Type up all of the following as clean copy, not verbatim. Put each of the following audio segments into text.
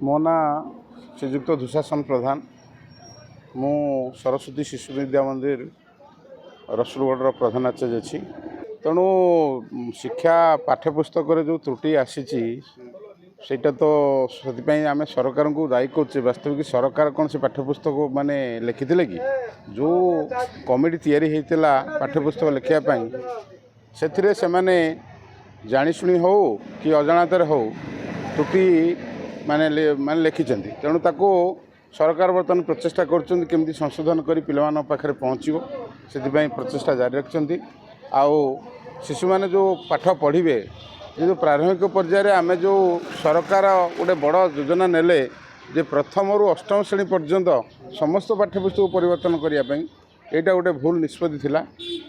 मो ना श्रीजुक्त दुशासन प्रधान मु सरस्वती शिशु विद्या मंदिर रसुलगढ़ प्रधान आचार्य अच्छी तेणु शिक्षा पाठ्यपुस्तक जो त्रुटि आसी सेटा तो से आम सरकार को दायी कर वास्तविक सरकार कौन से पाठ्यपुस्तक माने लिखी कि जो कमिटी या पाठ्यपुस्तक लिखापी से मैंने जाशुणी हो कि अजाणतर हो त्रुटि माने माने लिखिं तेणु ताको सरकार बर्तमान प्रचेषा करमि संशोधन कर पिला पाखे पहुँचो से प्रचेषा जारी रखिंट आउ शिशु मैंने जो पाठ पढ़े जो प्रारंभिक पर्यायर आम जो सरकार गोटे बड़ योजना नेले जे प्रथम रु अष्टम श्रेणी पर्यंत समस्त पाठ्यपुस्तक परिवर्तन करने यहाँ गोटे भूल निष्पत्ति थिला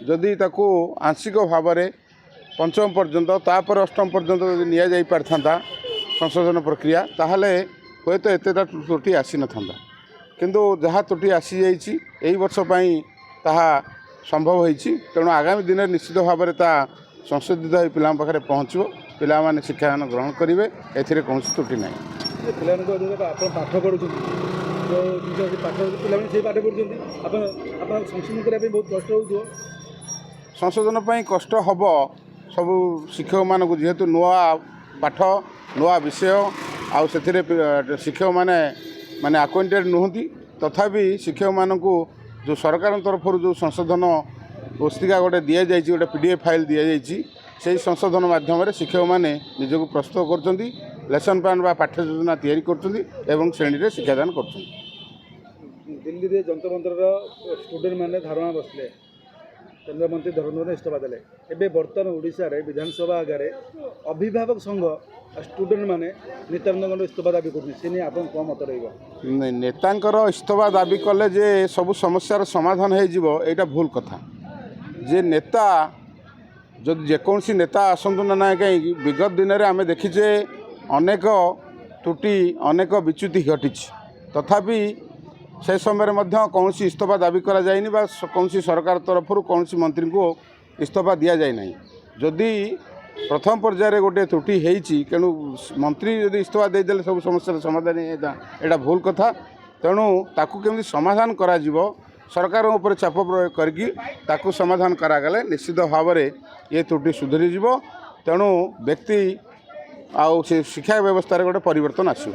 जदि ताकू आंशिक भाव में पंचम पर्यंत तापर अष्टम पर्यंत यदि नि जाई पारथांता संशोधन प्रक्रिया ताहले हे तो एत त्रुटि आसी न था किंतु जहाँ त्रुटि आसी जाइए यही वर्ष ताहा संभव होती तेणु आगामी दिन में निश्चित भाव में ता संशोधित हो पिला पाखे पहुँचो पिला माने शिक्षादान ग्रहण करेंगे ए कौन त्रुटि ना पाठ पढ़ुं जो पाठ पे पाठ पढ़ुं संशोधन करने बहुत कष्ट हो संशोधन कष्ट हम सब शिक्षक मानक जेहेतु नुआ पाठ नुआ विषय आउ से शिक्षक माने माने आक्वेंटेड नुहति तथापि शिक्षक मानक जो सरकार तरफ जो संशोधन पुस्तिका गोटे दि जाए गोटे PDF फाइल दि जाए से संशोधन माध्यम शिक्षक मैंने निजक प्रस्तुत कर लेसन प्लान बा पाठ्य योजना तैयारी कर श्रेणी में शिक्षादान कर दिल्ली में जंतर मंतर स्टूडेंट मैंने धारणा बसले केन्द्रमंत्री धर्मेन्द्र इस्तीफा देले एबे बर्तमान ओडिशा रे विधानसभा आगे अभिभावक संघ स्टूडेंट माने नित्यानंद इस्तीफा दाबी कर आप मत रही नेतांकर इस्तीफा दाबी कले जे सब समस्यार समाधान हो भूल कथा जे नेता जो जेकोसी नेता आसतु ना कहीं विगत दिन में आम देखीचे अनेक त्रुटि अनेक विच्युति घटी तथापि से समय कौन इस्तीफा दाबी करा जायनि बा कौन सरकार तरफ कौन मंत्री को इस्तीफा दि जाए ना जदि प्रथम पर्यायर गोटे त्रुटि होती तेणु मंत्री जदि इस्तीफा देदेले सब समस्या समाधान यहाँ भूल कथा तेणु ताकू केमि समाधान करा सरकार उपर चाप प्रयोग करके समाधान करागले निश्चित भाव में ये त्रुटि सुधरी तेणु व्यक्ति आउ से शिक्षा व्यवस्था गोटे परिवर्तन आसो।